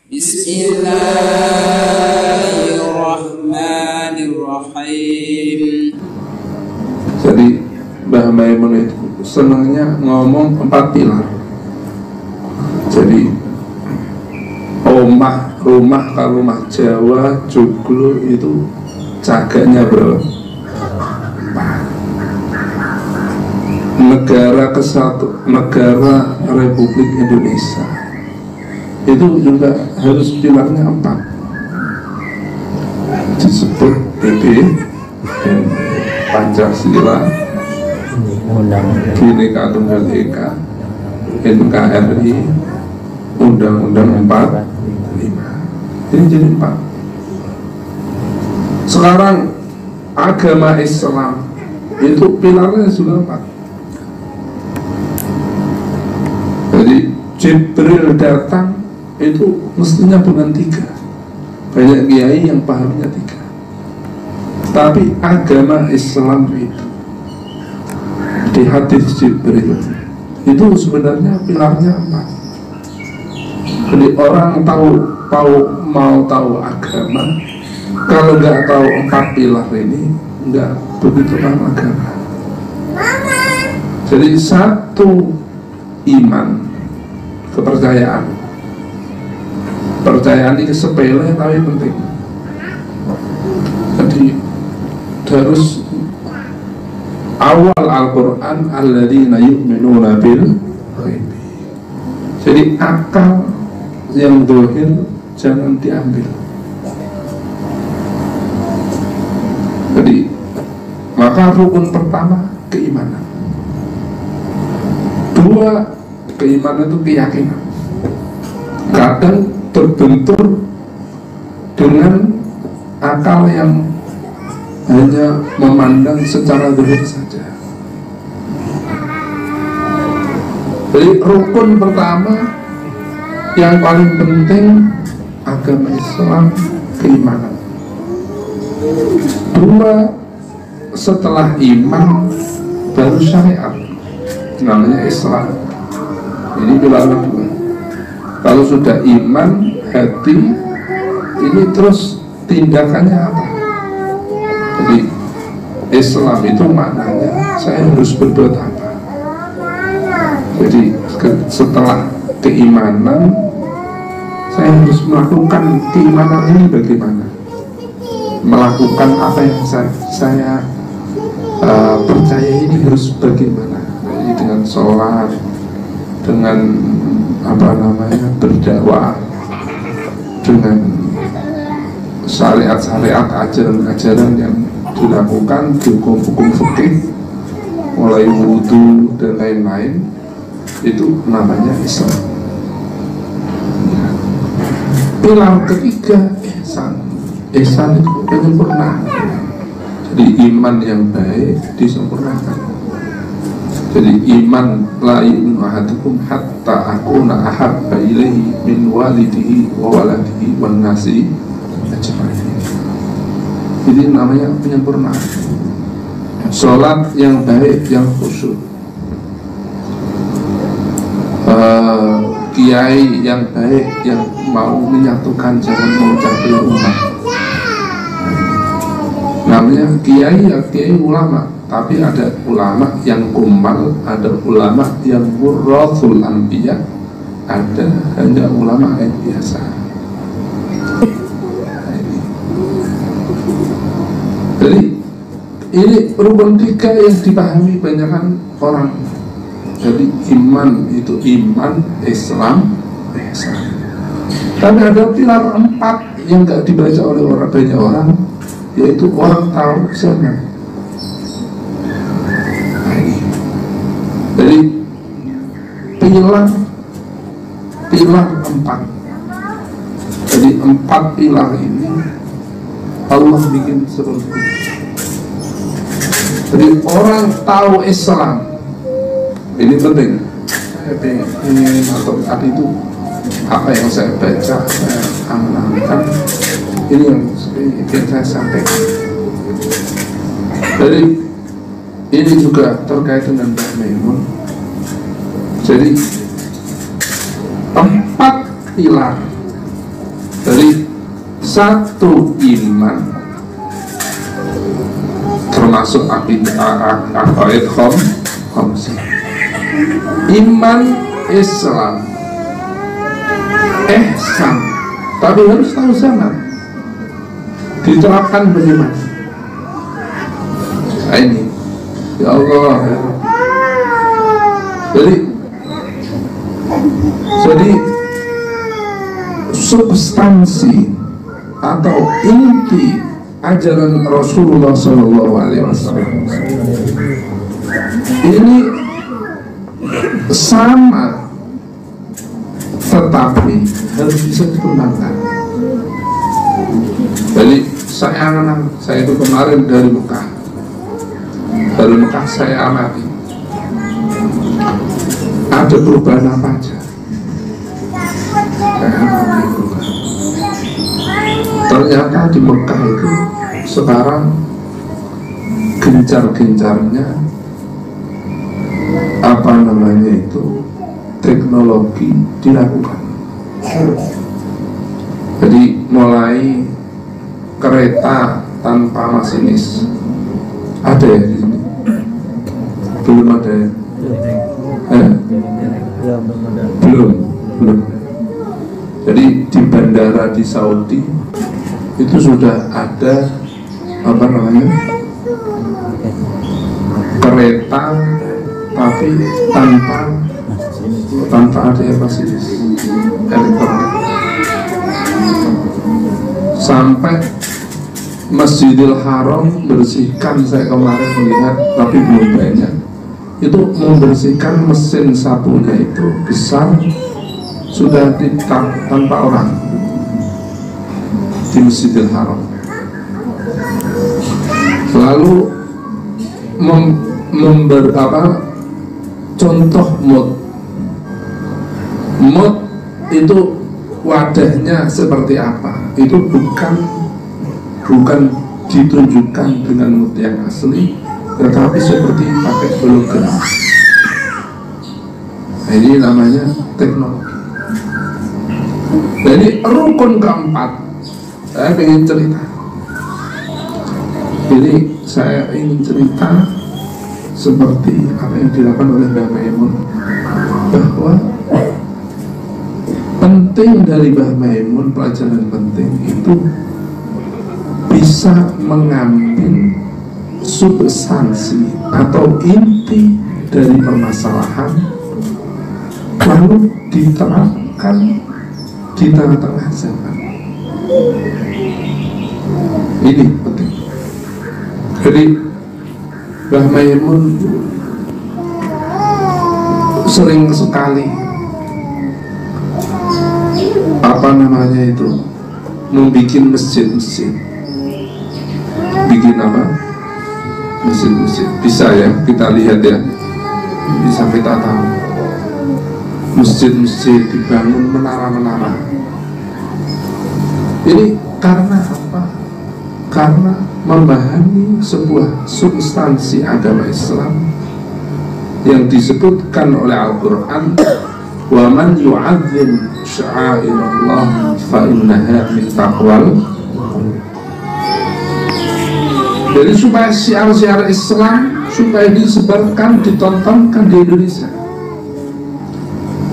Bismillahirrahmanirrahim. Jadi Mbah Maimun itu senangnya ngomong 4 pilar. Jadi rumah kalau rumah Jawa joglo itu cagaknya berapa? Negara kesatu, negara Republik Indonesia itu juga harus pilarnya 4. Disebut dan Pancasila, Bhinneka Tunggal Ika, NKRI, Undang-Undang 45. Ini jadi 4. Sekarang agama Islam itu pilarnya sudah 4. Jadi Jibril datang itu mestinya bukan 3. Banyak kiai yang pahamnya 3. Tapi agama Islam itu di hadis Jibril itu sebenarnya pilarnya 4. Jadi orang mau tahu agama, kalau nggak tahu 4 pilar ini nggak begitu paham agama. Jadi 1 iman, kepercayaan ini sepele tapi penting. Jadi harus awal Al-Quran alladzina yu'minuna bil ghaib. Jadi akal yang dohir jangan diambil. Jadi maka rukun pertama keimanan. 2, keimanan itu keyakinan. Kadang terbentur dengan akal yang hanya memandang secara dohir saja. Jadi rukun pertama yang paling penting agama Islam keimanan. 2, setelah iman baru syariat, namanya Islam. Ini pilar kedua. Kalau sudah iman hati, ini terus tindakannya apa? Jadi Islam itu maknanya saya harus berbuat apa. Jadi setelah keimanan saya harus melakukan keimanan ini bagaimana, melakukan apa yang saya percaya ini harus bagaimana. Jadi dengan sholat, dengan berdakwah, dengan syariat-syariat, ajaran-ajaran yang dilakukan, hukum-hukum fikih, mulai wudu dan lain-lain, itu namanya Islam. Pilar ketiga ihsan. Ihsan itu penyempurnaan. Jadi iman yang baik disempurnakan. Jadi iman la yu'minu ahadukum hatta akuna ahabba ilaihi min walidihi wa waladihi wan nasi ajma'in. Jadi namanya penyempurnaan. Sholat yang baik, yang khusyuk, kiai yang baik, yang mau menyatukan, jangan memecah belah umat. Namanya kiai ya kiai ulama. Tapi ada ulama yang kumal, ada ulama yang wurathul anbiya, ada hanya ulama yang biasa. Jadi ini rukun 3 yang dipahami banyakan orang. Jadi iman itu iman, Islam, ihsan. Tapi ada pilar 4 yang nggak dibaca oleh banyak orang, yaitu orang tahu sunnah. Jadi pilar 4. Jadi 4 pilar ini Allah bikin seperti itu. Jadi orang tahu Islam ini penting. Ini atau tadi itu apa yang saya baca, saya amalkan, ini yang saya sampaikan. Jadi ini juga terkait dengan Mbah Maimun. Jadi 4 pilar Jadi satu iman termasuk aqaid khamsah. Iman, Islam, ihsan, tapi harus tahu zaman diterapkan bagaimana. Nah, ini ya Allah ya. Jadi substansi atau inti ajaran Rasulullah SAW ini sama, tetapi harus bisa dikembangkan. Jadi saya itu kemarin dari Mekah saya amati ada perubahan apa aja. Ternyata di Mekah itu sekarang gencar-gencarnya apa namanya itu teknologi dilakukan. Jadi mulai kereta tanpa masinis ada ya di sini? Belum ada ya? Belum. Jadi di bandara di Saudi itu sudah ada apa namanya kereta tapi tanpa ada masinis elektronik. Sampai Masjidil Haram bersihkan, saya kemarin melihat tapi belum banyak, itu membersihkan mesin sapunya itu besar, sudah tanpa orang di Masjidil Haram. Lalu contoh mod itu wadahnya seperti apa, itu bukan ditunjukkan dengan mod yang asli, tetapi seperti pakai hologram. Nah, ini namanya teknologi. Jadi rukun keempat, saya ingin cerita. Jadi saya ingin cerita seperti apa yang dilakukan oleh Mbah Maimun, bahwa penting dari Mbah Maimun, pelajaran penting itu bisa mengambil substansi atau inti dari permasalahan lalu diterapkan di tengah-tengah zaman. Ini penting. Jadi Mbah Maimun sering sekali apa namanya itu membuat masjid-masjid. Bikin apa? Masjid-masjid. Bisa ya, kita lihat ya, bisa kita tahu masjid-masjid dibangun, menara-menara. Ini karena apa? Karena memahami sebuah substansi agama Islam yang disebutkan oleh Al-Quran, wa man yu'adzim sya'airallah fa innaha min taqwal. Jadi supaya syiar-syiar Islam supaya disebarkan, ditontonkan di Indonesia.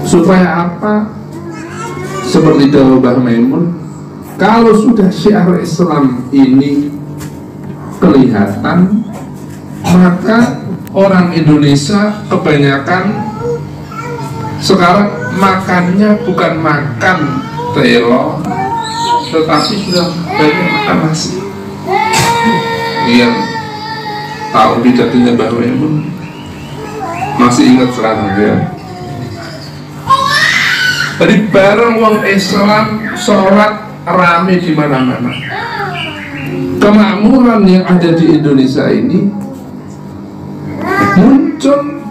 Supaya apa? Seperti dawuh Mbah Maimun, kalau sudah syiar Islam ini kelihatan, maka orang Indonesia kebanyakan sekarang makannya bukan makan telo, tetapi sudah banyak makan nasi. Yang tahu pidatonya Mbah Maimun masih ingat sekarang ya. Jadi bareng wong Islam sholat rame di mana-mana. Kemakmuran yang ada di Indonesia ini muncul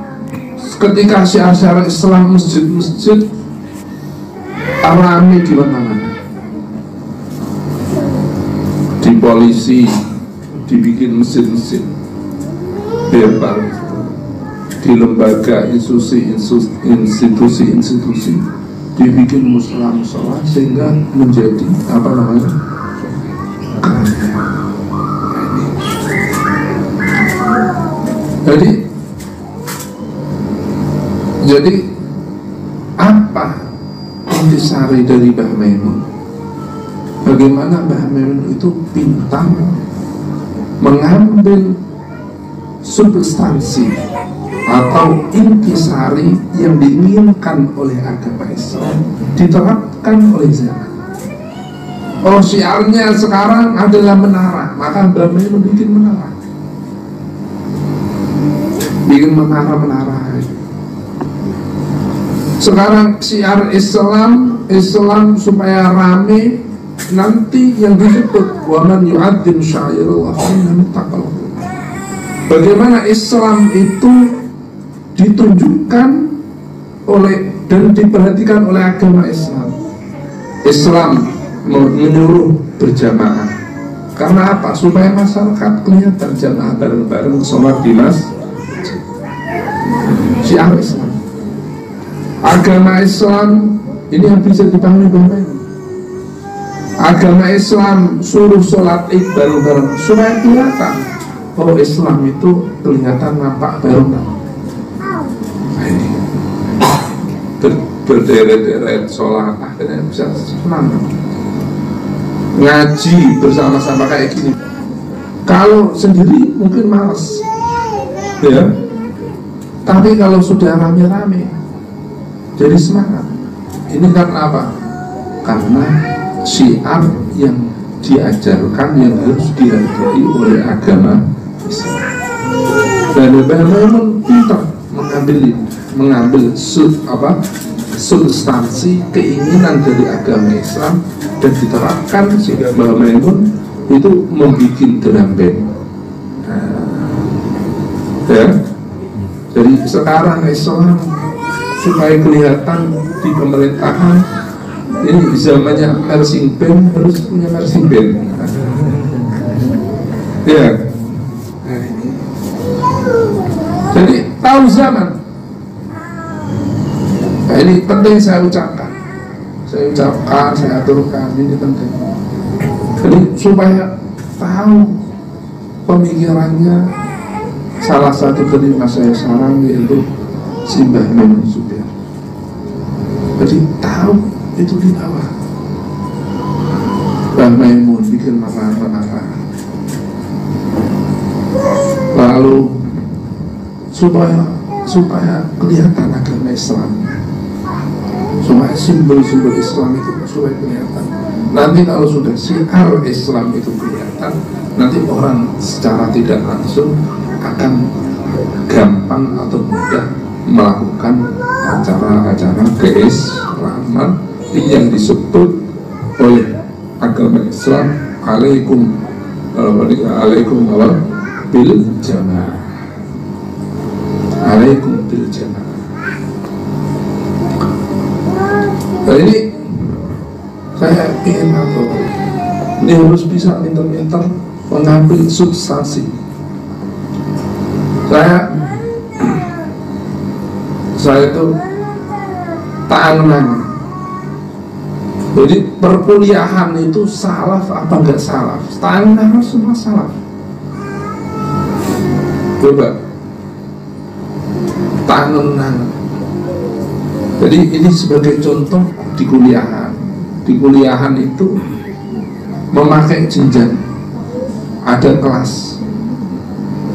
ketika syiar-syiar Islam, masjid-masjid rame di mana-mana. Di polisi dibikin mesin-mesin bebas, di lembaga institusi-institusi dibikin musala sehingga menjadi apa namanya jadi apa intisari dari Mbah Maimun? Bagaimana Mbah Maimun itu pintar mengambil substansi atau intisari yang diinginkan oleh agama Islam diterapkan oleh zaman. Oh, syiarnya sekarang adalah menara, maka Mbah Maimun bikin menara. Bikin menara-menara. Sekarang syiar Islam supaya rame, nanti yang disebut waman yu'adzim syairallah innahu taqwa. Bagaimana Islam itu ditunjukkan oleh dan diperhatikan oleh agama Islam. Islam menyuruh berjamaah. Karena apa? Supaya masyarakat kelihatan jamaah bareng-bareng sholat di masjid. Syiar Islam. Agama Islam ini yang bisa dipahami bareng. Agama Islam suruh sholat id bareng-bareng supaya kelihatan bahwa Islam itu kelihatan nampak bareng-bareng. Nah, ini berderet-deret sholat akhirnya bisa senang. Ngaji bersama-sama kayak gini. Kalau sendiri mungkin malas, ya. Tapi kalau sudah rame-rame jadi semangat. Ini karena apa? Karena syiar yang diajarkan yang harus dihargai oleh agama Islam. Dan Mbah Maimun pintar mengambil substansi keinginan dari agama Islam dan diterapkan sehingga Mbah Maimun itu membuat drum band. Ya. Jadi sekarang Islam supaya kelihatan di pemerintahan ini zamannya marching band, harus punya marching band. Ya. Jadi tahu zaman. Nah, ini penting saya ucapkan. Saya aturkan, ini penting. Jadi supaya tahu pemikirannya, salah satu dari mas saya sarang yaitu si Mbah Maimun Zubair. Jadi tahu itu di bawah. Mbah Maimun bikin menara. Lalu supaya kelihatan agama Islam, supaya simbol-simbol Islam itu supaya kelihatan. Nanti kalau sudah syiar Islam itu kelihatan, nanti orang secara tidak langsung akan gampang atau mudah melakukan acara-acara keislaman yang disebut oleh agama Islam alaikum bil jamaah, alaikum bil jamaah. Nah, ini saya ingin atur, ini harus bisa pintar-pintar mengambil substansi. Saya itu tangan. Jadi perkuliahan itu salaf apa enggak salaf? Tangan semua salaf. Coba tangan. Jadi ini sebagai contoh di kuliahan. Di kuliahan itu memakai jenjang. Ada kelas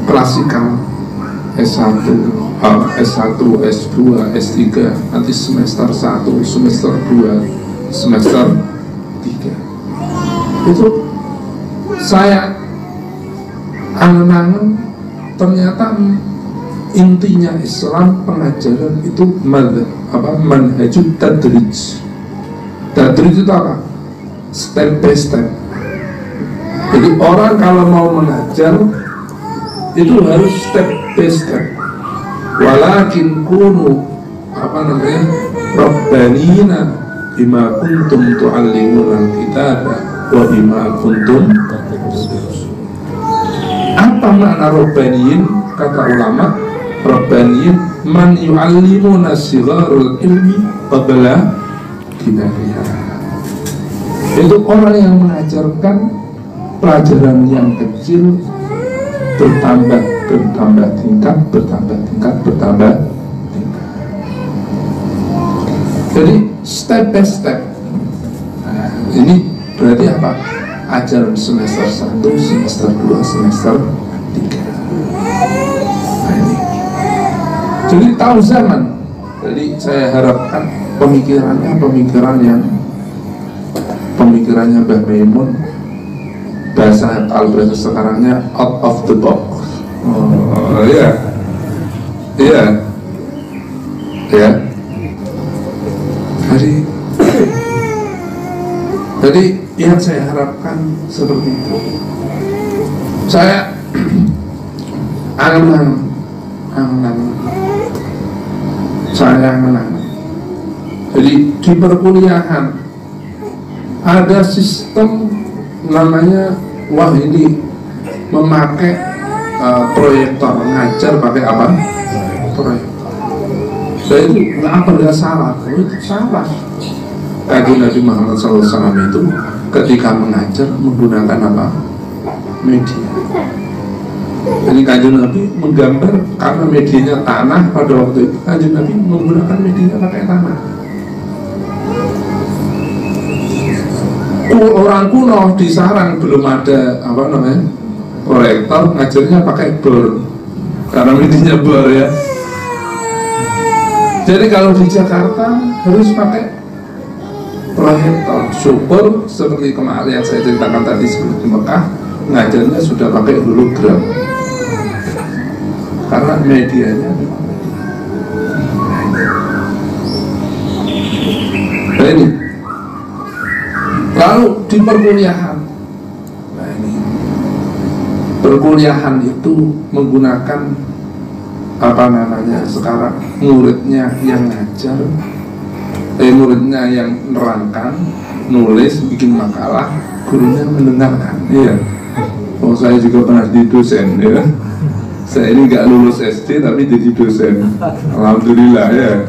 klasikal S1, S2, S3, nanti semester 1, semester 2, semester 3. Itu saya angen-angen, ternyata intinya Islam pengajaran itu manhajut tadrij. Tadrij itu apa? Step by step. Jadi orang kalau mau mengajar itu harus step by step. Walakin kunu rabbanina bima kuntum tu'allimuna al-kitaba wa bima kuntum. Apa makna rabbaniyin? Kata ulama, rabbaniyin man yu'allimuna sigharul ilmi qabla dipelihara. Itu orang yang mengajarkan pelajaran yang kecil bertambah tingkat. Jadi step by step. Nah, ini berarti apa? Ajaran semester 1, semester 2, semester 3. Nah ini. Jadi tahu zaman. Jadi saya harapkan pemikirannya Mbah Maimun, kalau bahasa sekarangnya out of the box. Oh iya. Jadi yang saya harapkan seperti itu. Saya angan-angan. Jadi di perkuliahan ada sistem namanya, wah ini memakai proyektor, ngajar pakai apa? Proyektor. Dan itu nggak salah, itu salah. Kajian Nabi Muhammad SAW itu ketika mengajar menggunakan apa? Media. Jadi kajian Nabi menggambar, karena medianya tanah pada waktu itu, kajian Nabi menggunakan medianya pakai tanah. Orang kuno di sarang belum ada apa namanya proyektor, ngajarnya pakai bor karena medianya bor ya. Jadi kalau di Jakarta harus pakai proyektor. Syukur seperti kemarin yang saya ceritakan tadi sebelum di Mekah, ngajarnya sudah pakai hologram karena medianya. Nah ini. Lalu di perkuliahan, nah ini, perkuliahan itu menggunakan apa namanya sekarang, muridnya yang ngajar, muridnya yang nerangkan, nulis, bikin makalah, gurunya mendengarkan. Iya. Oh, saya juga pernah di dosen ya. Saya ini nggak lulus SD tapi jadi dosen. Alhamdulillah ya.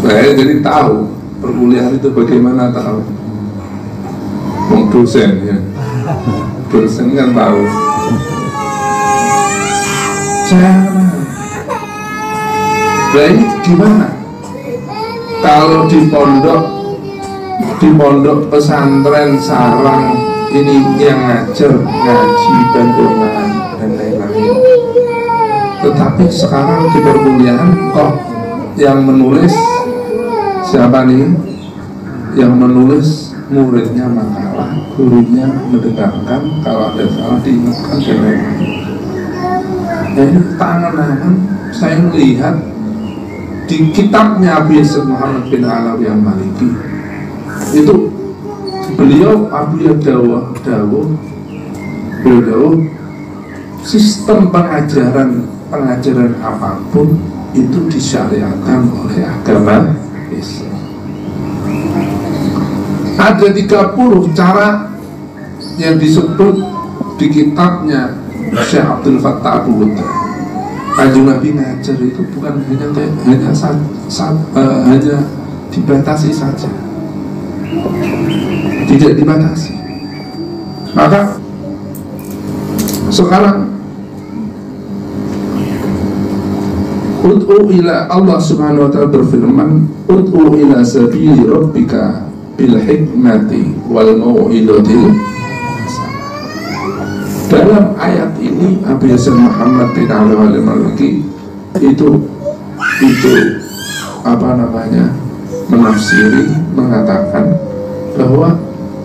Saya jadi tahu perkuliahan itu bagaimana, tahu. Dosen ya. Dosen kan tahu. Saya ini gimana? Kalau di pondok pesantren sarang ini yang ngajar, ngaji, bandungan dan lain-lain. Tetapi sekarang di perkuliahan kok yang menulis siapa nih? Yang menulis muridnya makalah, gurunya mendengarkan, kalau ada salah diingatkan dan lain-lain. Nah ini tangan-tangan saya melihat di kitabnya Abu Yazid Muhammad bin Alawi Al-Maliki itu, beliau Abu Yadawa sistem pengajaran apapun itu disyariatkan oleh agama Islam. Ada 30 cara yang disebut di kitabnya Syekh Abdul Fattah Abu Wudda. Kanjeng Nabi ngajar itu bukan hanya dibatasi saja, tidak dibatasi. Maka sekarang ud'u ila, Allah subhanahu wa ta'ala berfirman, ud'u ila sabili rabbika bil hikmati wal mau'izatil. Dalam ayat ini Abu Yazid Muhammad bin Alawi Al-Maliki itu apa namanya, menafsiri, mengatakan bahwa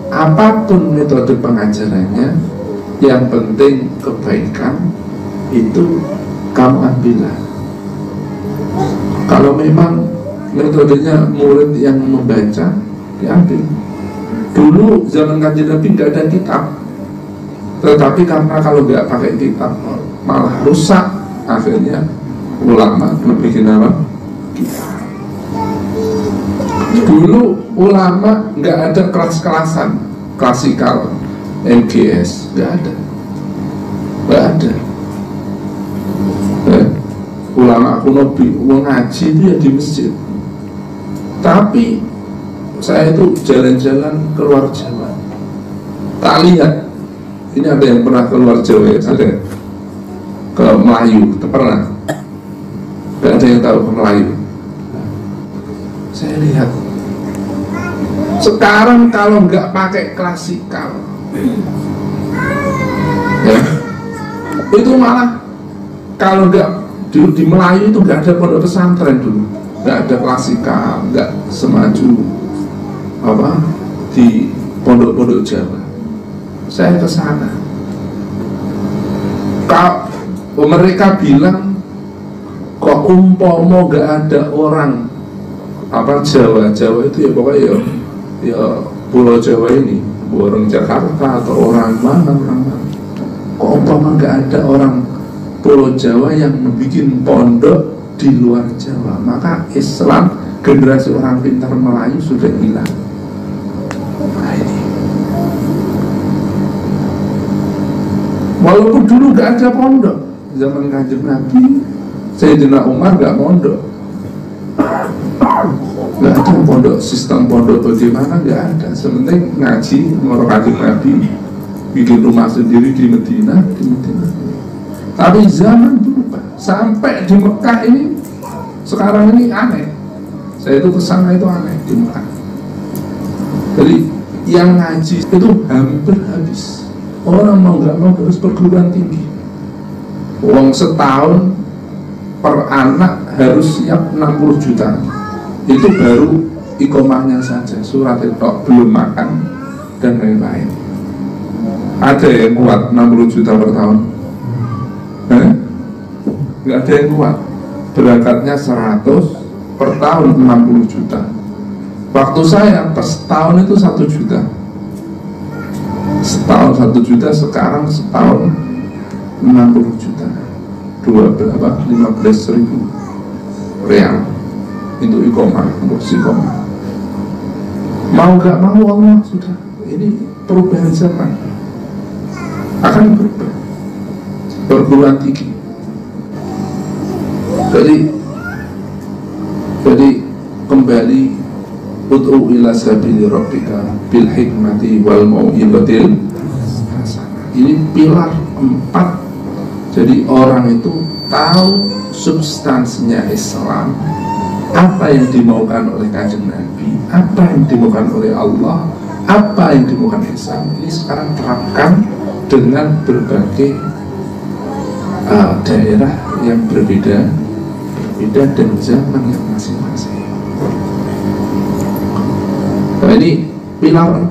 apapun metode pengajarannya, yang penting kebaikan itu kamu ambillah. Kalau memang metodenya murid yang membaca, diambil. Dulu zaman Kanjeng Nabi nggak ada kitab, tetapi karena kalau nggak pakai kitab malah rusak, akhirnya ulama bikin apa? Kitab. Dulu ulama nggak ada kelas-kelasan klasikal, MGS, nggak ada. Ulama kuno ngaji itu ya di masjid. Tapi saya itu jalan-jalan keluar Jawa, tak lihat ini ada yang pernah keluar Jawa ya, ada ke Melayu, pernah? Gak ada yang tahu ke Melayu. Saya lihat sekarang kalau nggak pakai klasikal ya, itu malah kalau nggak di Melayu itu nggak ada pondok pesantren dulu, nggak ada klasikal, nggak semaju apa di pondok-pondok Jawa. Saya ke sana, mereka bilang kok umpomo nggak ada orang apa Jawa itu ya pokoknya ya Pulau Jawa ini, orang Jakarta atau orang mana kok umpama nggak ada orang Pulau Jawa yang bikin pondok di luar Jawa, maka Islam generasi orang pintar Melayu sudah hilang. Nah ini, walaupun dulu nggak ada pondok zaman Kanjeng Nabi, Sayyidina Umar nggak pondok, nggak ada pondok, sistem pondok bagaimana nggak ada. Sementing ngaji ngoro Kanjeng Nabi, bikin rumah sendiri di Medina. Tapi zaman berubah, sampai di Mekah ini sekarang ini aneh. Saya itu kesana itu aneh di Mekah. Jadi yang ngaji itu hampir habis. Orang mau nggak mau harus perguruan tinggi. Uang setahun per anak harus siap 60 juta. Itu baru ikomahnya saja, surat itu belum makan dan lain-lain. Ada yang kuat 60 juta per tahun? Nggak ada yang kuat. Berangkatnya 100, per tahun 60 juta. Waktu saya per tahun itu 1 juta. Setahun 1 juta, sekarang setahun 60 juta. 15.000 real untuk ikomah, untuk ikomah. Mau nggak mau Allah sudah, ini perubahan zaman akan berubah. Perguruan tinggi. Jadi kembali, ud'u ila sabili rabbika bil hikmati wal mau'izatil hasanah. Ini pilar 4. Jadi orang itu tahu substansinya Islam, apa yang dimaukan oleh Kanjeng Nabi, apa yang dimaukan oleh Allah, apa yang dimaukan Islam. Ini sekarang terapkan dengan berbagai daerah yang berbeda dan zaman yang masing-masing. Nah, ini pilar 4.